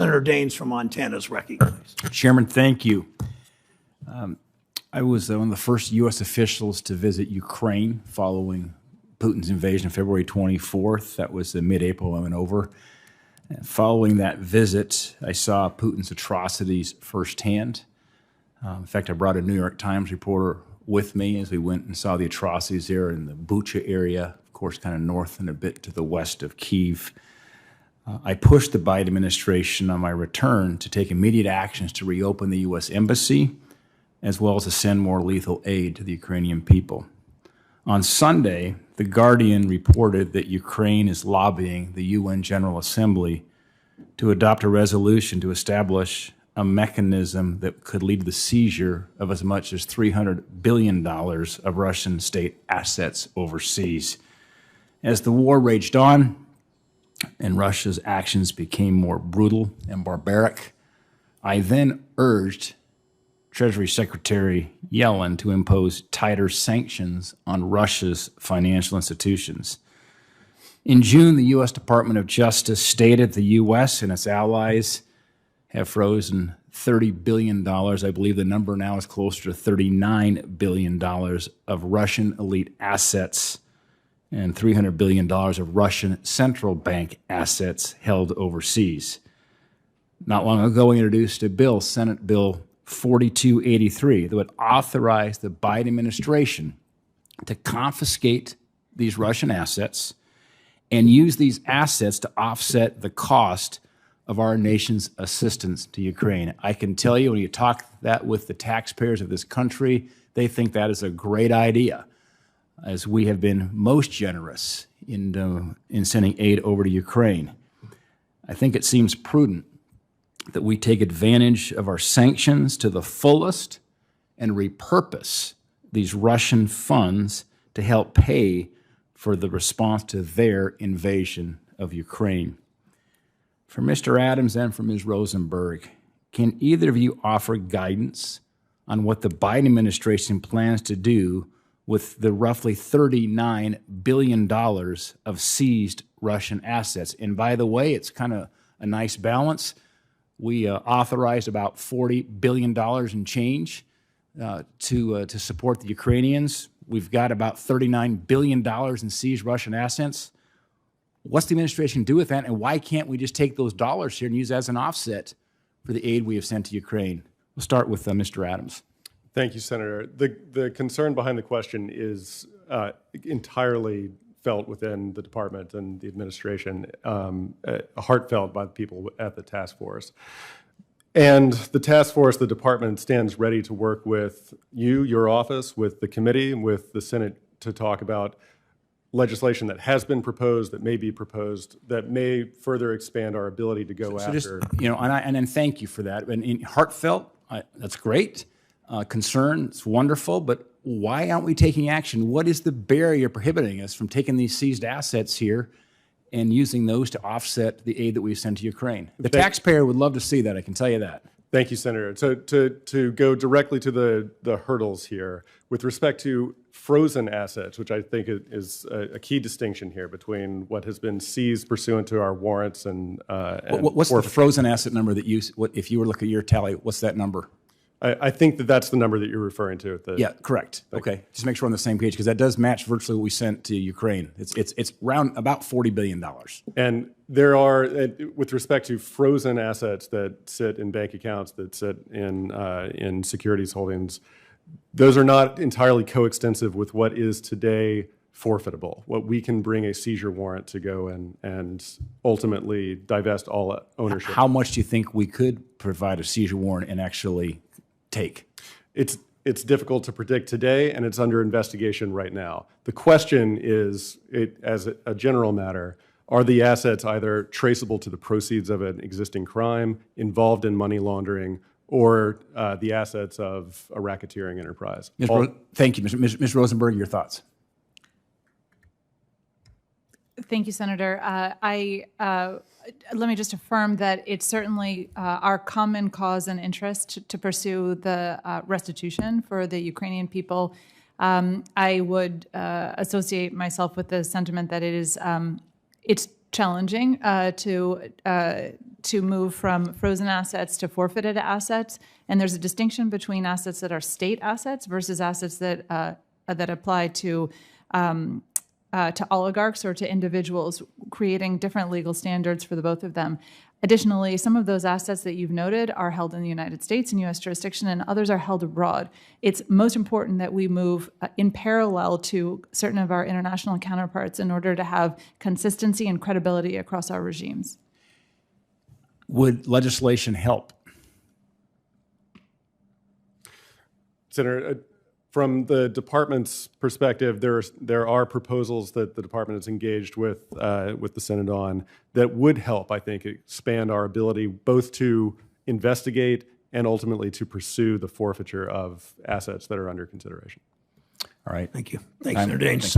Senator Daines from Montana is recognized. Chairman, thank you. I was one of the first U.S. officials to visit Ukraine following Putin's invasion on February 24th. That was mid-April. I went over. And following that visit, I saw Putin's atrocities firsthand. In fact, I brought a New York Times reporter with me as we went and saw the atrocities there in the Bucha area, of course, kind of north and a bit to the west of Kyiv. I pushed the Biden administration on my return to take immediate actions to reopen the U.S. Embassy, as well as to send more lethal aid to the Ukrainian people. On Sunday, The Guardian reported that Ukraine is lobbying the UN General Assembly to adopt a resolution to establish a mechanism that could lead to the seizure of as much as $300 billion of Russian state assets overseas. As the war raged on and Russia's actions became more brutal and barbaric, I then urged Treasury Secretary Yellen to impose tighter sanctions on Russia's financial institutions. In June, the U.S. Department of Justice stated the U.S. and its allies have frozen $30 billion. I believe the number now is closer to $39 billion of Russian elite assets and $300 billion of Russian central bank assets held overseas. Not long ago, we introduced a bill, Senate Bill 4283, that would authorize the Biden administration to confiscate these Russian assets and use these assets to offset the cost of our nation's assistance to Ukraine. I can tell you, when you talk that with the taxpayers of this country, they think that is a great idea, as we have been most generous in sending aid over to Ukraine. I think it seems prudent that we take advantage of our sanctions to the fullest and repurpose these Russian funds to help pay for the response to their invasion of Ukraine. For Mr. Adams and for Ms. Rosenberg, can either of you offer guidance on what the Biden administration plans to do with the roughly $39 billion of seized Russian assets? And by the way, it's kind of a nice balance. We authorized about $40 billion in change to support the Ukrainians. We've got about $39 billion in seized Russian assets. What's the administration do with that, and why can't we just take those dollars here and use as an offset for the aid we have sent to Ukraine? We'll start with Mr. Adams. Thank you, Senator. The concern behind the question is entirely felt within the department and the administration, heartfelt by the people at the task force. And the task force, the department, stands ready to work with you, your office, with the committee, with the Senate to talk about legislation that has been proposed, that may be proposed, that may further expand our ability to go after. Just, and then thank you for that. And heartfelt, that's great. Concern, it's wonderful, but why aren't we taking action? What is the barrier prohibiting us from taking these seized assets here and using those to offset the aid that we send to Ukraine? The taxpayer would love to see that, I can tell you that. Thank you, Senator. So to go directly to the hurdles here, with respect to frozen assets, which I think is a key distinction here between what has been seized pursuant to our warrants and what's the frozen asset number that you, if you were looking at your tally, what's that number? I think that's the number that you're referring to. Yeah, correct. Okay, just make sure we're on the same page, because that does match virtually what we sent to Ukraine. It's around about $40 billion. And there are, with respect to frozen assets that sit in bank accounts, that sit in securities holdings, those are not entirely coextensive with what is today forfeitable. What we can bring a seizure warrant to go and ultimately divest all ownership. How much do you think we could provide a seizure warrant and actually take? It's difficult to predict today, and it's under investigation right now. The question is, as a general matter, are the assets either traceable to the proceeds of an existing crime, involved in money laundering, or the assets of a racketeering enterprise? Thank you. Ms. Rosenberg, your thoughts? Thank you, Senator. Let me just affirm that it's certainly our common cause and interest to pursue the restitution for the Ukrainian people. I would associate myself with the sentiment that it's challenging to to move from frozen assets to forfeited assets, and there's a distinction between assets that are state assets versus assets that apply to oligarchs or to individuals, creating different legal standards for the both of them. Additionally, some of those assets that you've noted are held in the United States in U.S. jurisdiction, and others are held abroad. It's most important that we move in parallel to certain of our international counterparts in order to have consistency and credibility across our regimes. Would legislation help? Senator, from the department's perspective, there are proposals that the department is engaged with the Senate on that would help, I think, expand our ability both to investigate and ultimately to pursue the forfeiture of assets that are under consideration. All right. Thank you. Thanks, Senator Daines.